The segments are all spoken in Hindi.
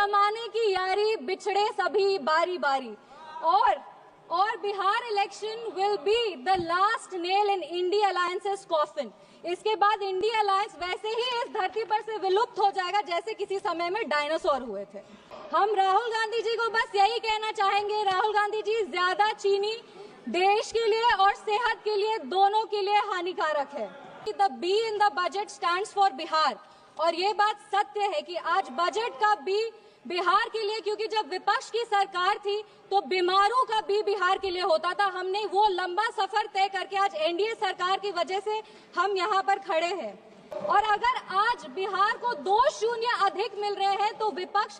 जमाने की यारी बिछड़े सभी बारी बारी। और Bihar election will be the last nail in India alliances coffin. इसके बाद इंडिया अलायंस वैसे ही इस धरती पर से विलुप्त हो जाएगा जैसे किसी समय में डायनासोर हुए थे। हम राहुल गांधी जी को बस यही कहना चाहेंगे, राहुल गांधी जी, ज्यादा चीनी देश के लिए और सेहत के लिए, दोनों के लिए हानिकारक है। The be in the budget stands for Bihar. और ये बात सत्य है कि आज बजट का बी बिहार के लिए, क्योंकि जब विपक्ष की सरकार थी तो बीमारों का बी बिहार के लिए होता था। हमने वो लंबा सफर तय करके आज एनडीए सरकार की वजह से हम यहाँ पर खड़े हैं। और अगर आज बिहार को 2-0 अधिक मिल रहे हैं तो विपक्ष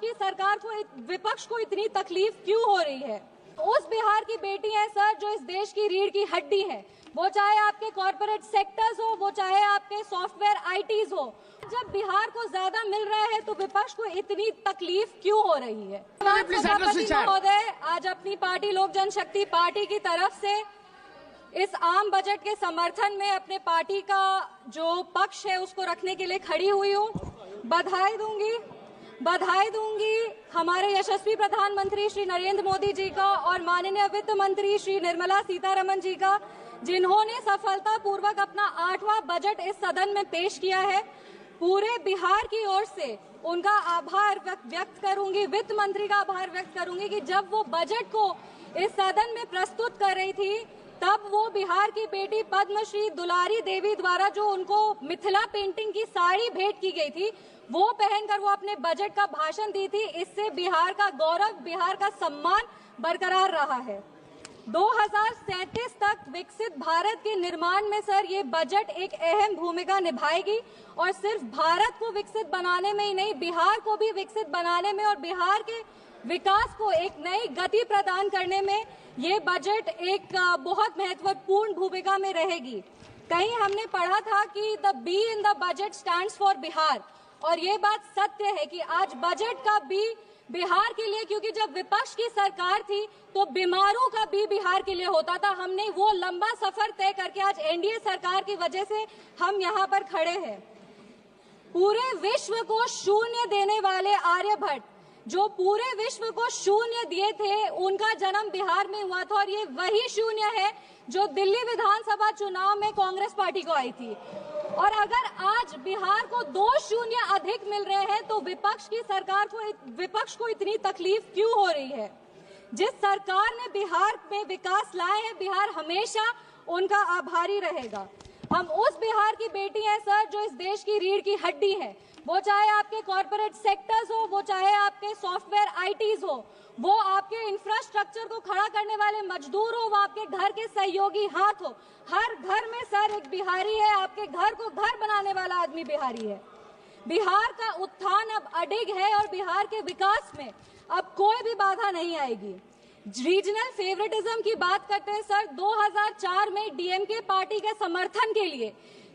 को इतनी तकलीफ क्यों हो रही है? उस बिहार की बेटी है सर जो इस देश की रीढ़ की हड्डी है, वो चाहे आपके कॉर्पोरेट सेक्टर्स हो, वो चाहे आपके सॉफ्टवेयर आईटीज हो। जब बिहार को ज्यादा मिल रहा है तो विपक्ष को इतनी तकलीफ क्यों हो रही है? महोदय, आज अपनी पार्टी लोक जनशक्ति पार्टी की तरफ से इस आम बजट के समर्थन में अपने पार्टी का जो पक्ष है उसको रखने के लिए खड़ी हुई हूँ। बधाई दूंगी हमारे यशस्वी प्रधानमंत्री श्री नरेंद्र मोदी जी का और माननीय वित्त मंत्री श्री निर्मला सीतारमण जी का, जिन्होंने सफलतापूर्वक अपना 8वां बजट इस सदन में पेश किया है। पूरे बिहार की ओर से उनका आभार व्यक्त करूंगी, वित्त मंत्री का आभार व्यक्त करूंगी कि जब वो बजट को इस सदन में प्रस्तुत कर रही थी तब वो बिहार की बेटी पद्मश्री दुलारी देवी द्वारा जो उनको मिथिला पेंटिंग की साड़ी भेंट की गई थी वो पहनकर वो अपने बजट का भाषण दी थी। इससे बिहार का गौरव, बिहार का सम्मान बरकरार रहा है। 2037 तक विकसित भारत के निर्माण में सर ये बजट एक अहम भूमिका निभाएगी और सिर्फ भारत को विकसित बनाने में ही नहीं, बिहार को भी विकसित बनाने में और बिहार के विकास को एक नई गति प्रदान करने में ये बजट एक बहुत महत्वपूर्ण भूमिका में रहेगी। कहीं हमने पढ़ा था कि the be in the budget stands for Bihar, और ये बात सत्य है कि आज बजट का बी बिहार के लिए, क्योंकि जब विपक्ष की सरकार थी तो बीमारों का बी बिहार के लिए होता था। हमने वो लंबा सफर तय करके आज एनडीए सरकार की वजह से हम यहाँ पर खड़े हैं। पूरे विश्व को शून्य देने वाले आर्यभट्ट, जो पूरे विश्व को शून्य दिए थे, उनका जन्म बिहार में हुआ था और ये वही शून्य है जो दिल्ली विधानसभा चुनाव में कांग्रेस पार्टी को आई थी। और अगर आज बिहार को 2-0 अधिक मिल रहे हैं तो विपक्ष को इतनी तकलीफ क्यों हो रही है? जिस सरकार ने बिहार में विकास लाए हैं, बिहार हमेशा उनका आभारी रहेगा। हम उस बिहार की बेटी हैं सर जो इस देश की रीढ़ की हड्डी है, वो चाहे आपके कॉर्पोरेट सेक्टर्स हो, वो चाहे आपके सॉफ्टवेयर आईटीज हो, वो आपके इंफ्रास्ट्रक्चर को खड़ा करने वाले मजदूर हो, वो आपके घर के सहयोगी हाथ हो। हर घर में सर एक बिहारी है, आपके घर को घर बनाने वाला आदमी बिहारी है। बिहार का उत्थान अब अडिग है और बिहार के विकास में अब कोई भी बाधा नहीं आएगी। रीजनल फेवरेटिज्म की बात करते हैं सर, 2004 में डीएमके पार्टी के समर्थन के लिए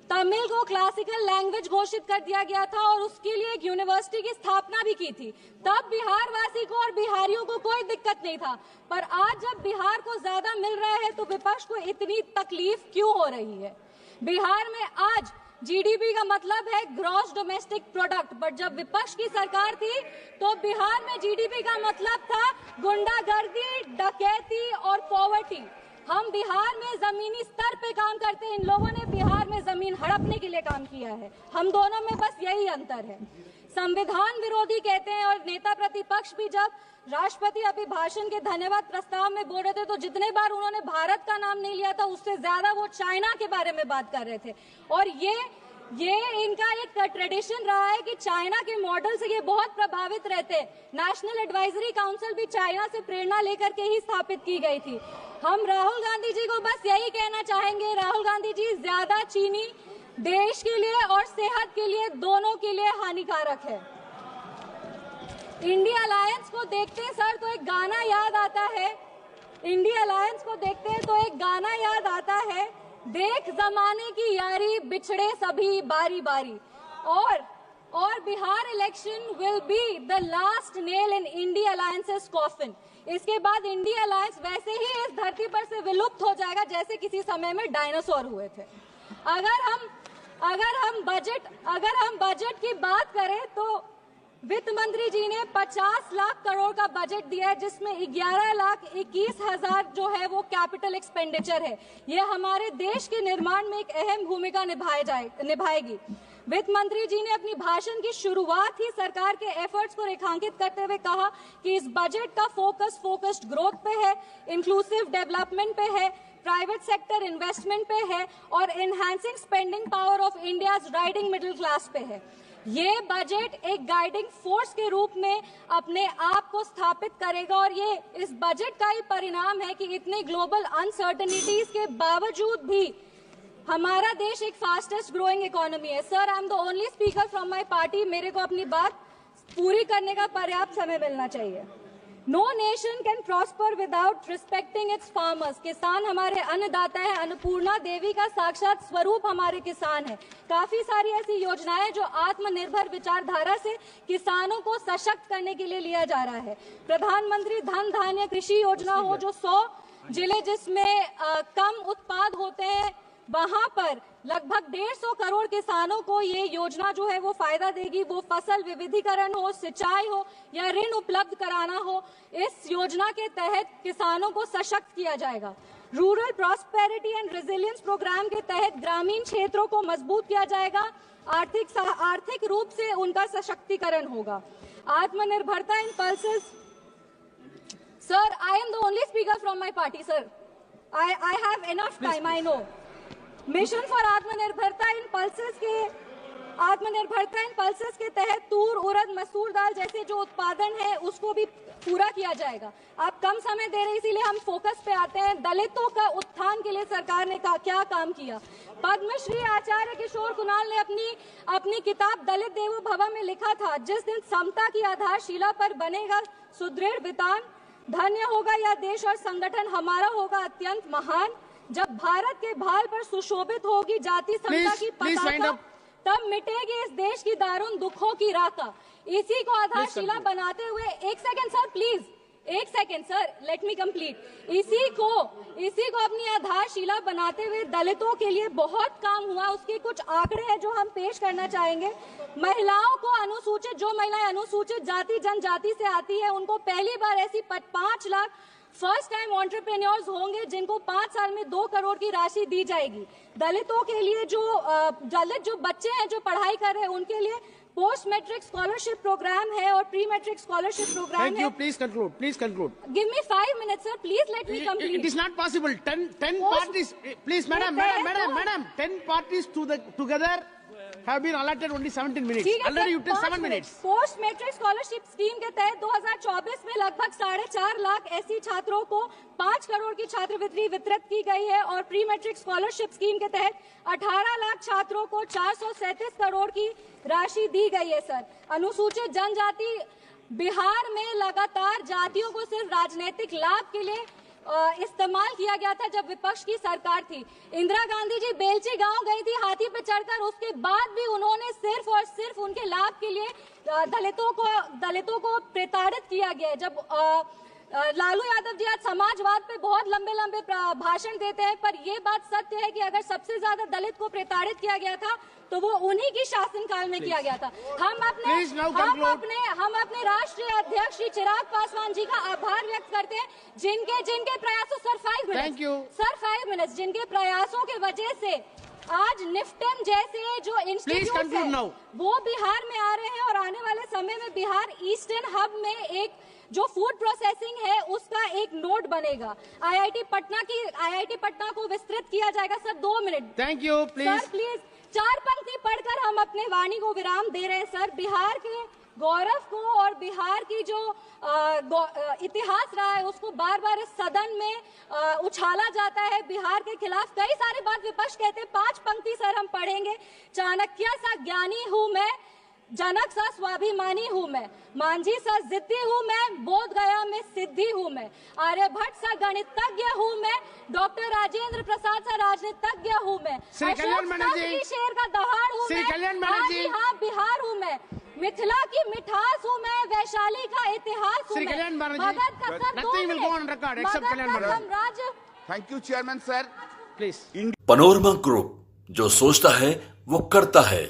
तमिल को क्लासिकल लैंग्वेज घोषित कर दिया गया था और उसके लिए एक यूनिवर्सिटी की स्थापना भी की थी। तब बिहार वासी को और बिहारियों को कोई दिक्कत नहीं था, पर आज जब बिहार को ज्यादा मिल रहा है तो विपक्ष को इतनी तकलीफ क्यों हो रही है? बिहार में आज जीडीपी का मतलब है ग्रॉस डोमेस्टिक प्रोडक्ट, बट जब विपक्ष की सरकार थी तो बिहार में जीडीपी का मतलब था गुंडागर्दी, डकैती और पॉवर्टी। हम बिहार में जमीनी स्तर पे काम करते हैं, इन लोगों ने बिहार में जमीन हड़पने के लिए काम किया है। हम दोनों में बस यही अंतर है। संविधान विरोधी कहते हैं और नेता प्रतिपक्ष भी जब राष्ट्रपति अभिभाषण के धन्यवाद प्रस्ताव में बोल रहे थे तो जितने बार उन्होंने भारत का नाम नहीं लिया था उससे ज्यादा वो चाइना के बारे में बात कर रहे थे। और ये इनका एक ट्रेडिशन रहा है कि चाइना के मॉडल से ये बहुत प्रभावित रहते। नेशनल एडवाइजरी काउंसिल भी चाइना से प्रेरणा लेकर के ही स्थापित की गई थी। हम राहुल गांधी जी को बस यही कहना चाहेंगे, राहुल गांधी जी, ज्यादा चीनी देश के लिए और सेहत के लिए, दोनों के लिए हानिकारक है। इंडिया अलायंस को देखते हैं सर तो एक गाना याद आता है, इंडिया अलायंस को देखते हैं तो एक गाना याद आता है, देख जमाने की यारी बिछड़े सभी बारी बारी। और Bihar election will be the last nail in India alliances coffin. इसके बाद इंडिया अलायंस वैसे ही इस धरती पर से विलुप्त हो जाएगा जैसे किसी समय में डायनासोर हुए थे। अगर हम बजट की बात करें तो वित्त मंत्री जी ने 50 लाख करोड़ का बजट दिया है, जिसमें 11,21,000 जो है वो कैपिटल एक्सपेंडिचर है। ये हमारे देश के निर्माण में एक अहम भूमिका निभाएगी। वित्त मंत्री जी ने अपनी भाषण की शुरुआत ही सरकार के एफर्ट्स को रेखांकित करते हुए कहा कि इस बजट का फोकस्ड ग्रोथ पे है, इंक्लूसिव डेवलपमेंट पे है, प्राइवेट सेक्टर इन्वेस्टमेंट पे है और enhancing spending power of India's riding middle class पे है। ये बजट एक गाइडिंग फोर्स के रूप में अपने आप को स्थापित करेगा और ये इस बजट का ही परिणाम है कि इतनी ग्लोबल अनसर्टेनिटीज के बावजूद भी हमारा देश एक फास्टेस्ट ग्रोइंग इकोनॉमी है। Sir, I am the only speaker from my party. मेरे को अपनी बात पूरी करने का पर्याप्त समय मिलना चाहिए। No nation can prosper without respecting its farmers. किसान हमारे अन्नदाता है, अन्नपूर्णा देवी का साक्षात स्वरूप हमारे किसान है। काफी सारी ऐसी योजनाएं जो आत्मनिर्भर विचारधारा से किसानों को सशक्त करने के लिए लिया जा रहा है। प्रधानमंत्री धन धान्य कृषि योजना हो, जो 100 जिले जिसमें कम उत्पाद होते हैं वहां पर लगभग 150 करोड़ किसानों को ये योजना जो है वो फायदा देगी। वो फसल विविधीकरण हो, सिंचाई हो या ऋण उपलब्ध कराना हो, इस योजना के तहत किसानों को सशक्त किया जाएगा। Rural prosperity and resilience programme के तहत ग्रामीण क्षेत्रों को मजबूत किया जाएगा। आर्थिक रूप से उनका सशक्तिकरण होगा। आत्मनिर्भरता in pulses. Sir, I am the only speaker from my party. Sir, I have enough time, I know. Mission for आत्मनिर्भरता इन पल्सेस के तहत तूर, उड़द, मसूर दाल जैसे जो उत्पादन है उसको भी पूरा किया जाएगा। आप कम समय दे रहे हैं इसीलिए हम फोकस पे आते हैं। दलितों का उत्थान के लिए सरकार ने क्या काम किया। पद्मश्री आचार्य किशोर कुणाल ने अपनी किताब दलित देवो भव में लिखा था, जिस दिन समता की आधारशिला पर बनेगा सुदृढ़ वितान, धन्य होगा यह देश और संगठन हमारा होगा अत्यंत महान। जब भारत के भाल पर सुशोभित होगी जाति समता की पताका, तब मिटेगी इस देश की दारुण दुखों की राका। इसी को आधारशिला बनाते हुए एक second sir, let me complete. इसी को अपनी आधारशिला बनाते हुए दलितों के लिए बहुत काम हुआ। उसके कुछ आंकड़े हैं जो हम पेश करना चाहेंगे। महिलाओं को जो महिलाएं अनुसूचित जाति जनजाति से आती है उनको पहली बार ऐसी 5 लाख फर्स्ट टाइम एंटरप्रेन्योर्स होंगे जिनको 5 साल में 2 करोड़ की राशि दी जाएगी। दलितों के लिए दलित जो बच्चे हैं जो पढ़ाई कर रहे हैं उनके लिए पोस्ट मैट्रिक स्कॉलरशिप प्रोग्राम है और प्री मैट्रिक स्कॉलरशिप प्रोग्राम है। Thank you. Please conclude. Give me 5 minutes, sir. Please let me complete. It is not possible. 10 parties. Please, madam. 10 parties together have been allotted only 17 minutes. Already you took 7 minutes. Post matric scholarship scheme के तहत 2024 में लगभग 4.5 लाख ऐसी छात्रों को 5 करोड़ की छात्रवृत्ति वितरित की गई है और प्री मैट्रिक स्कॉलरशिप स्कीम के तहत 18 लाख छात्रों को 437 करोड़ की राशि दी गई है। सर, अनुसूचित जनजाति बिहार में लगातार जातियों को सिर्फ राजनीतिक लाभ के लिए इस्तेमाल किया गया था जब विपक्ष की सरकार थी। इंदिरा गांधी जी बेलची गांव गई थी हाथी पे चढ़कर, उसके बाद भी उन्होंने सिर्फ और सिर्फ उनके लाभ के लिए दलितों को प्रताड़ित किया गया। जब लालू यादव जी आज समाजवाद पे बहुत लंबे भाषण देते हैं, पर ये बात सत्य है कि अगर सबसे ज्यादा दलित को प्रताड़ित किया गया था तो वो उन्हीं की शासनकाल में किया गया था। हम अपने राष्ट्रीय अध्यक्ष श्री चिराग पासवान जी का आभार व्यक्त करते हैं जिनके प्रयासों सर 5 मिनट्स जिनके प्रयासों की वजह से आज निफ्टन जैसे जो इंस्टीट्यूट है वो बिहार में आ रहे हैं और आने वाले समय में बिहार ईस्टर्न हब में एक जो फूड प्रोसेसिंग है उसका एक नोड बनेगा। आईआईटी पटना को विस्तृत किया जाएगा। Sir 2 minute. Thank you. Sir please 4 पंक्ति पढ़कर हम अपने वाणी को विराम दे रहे हैं। सर, बिहार के गौरव को और बिहार की जो इतिहास रहा है उसको बार बार इस सदन में उछाला जाता है। बिहार के खिलाफ कई सारी बात विपक्ष कहते हैं। 5 पंक्ति सर हम पढ़ेंगे। चाणक्य सा ज्ञानी हूँ मैं, जनक सा स्वाभिमानी हूँ मैं, मांझी सा जिद्दी हूँ मैं, बोध गया में सिद्धि हूँ मैं, आर्यभट्ट सा गणितज्ञ हूँ मैं, डॉक्टर राजेंद्र प्रसाद सा राजनीतिज्ञ हूँ मैं, शेर का दहाड़ हूँ मैं, हाँ बिहार हूँ मैं, मिथिला की मिठास हूँ मैं, वैशाली का इतिहास हूँ मैं, मगध का साम्राज्य। Thank you chairman sir. Please. Panorama group, जो सोचता है वो करता है।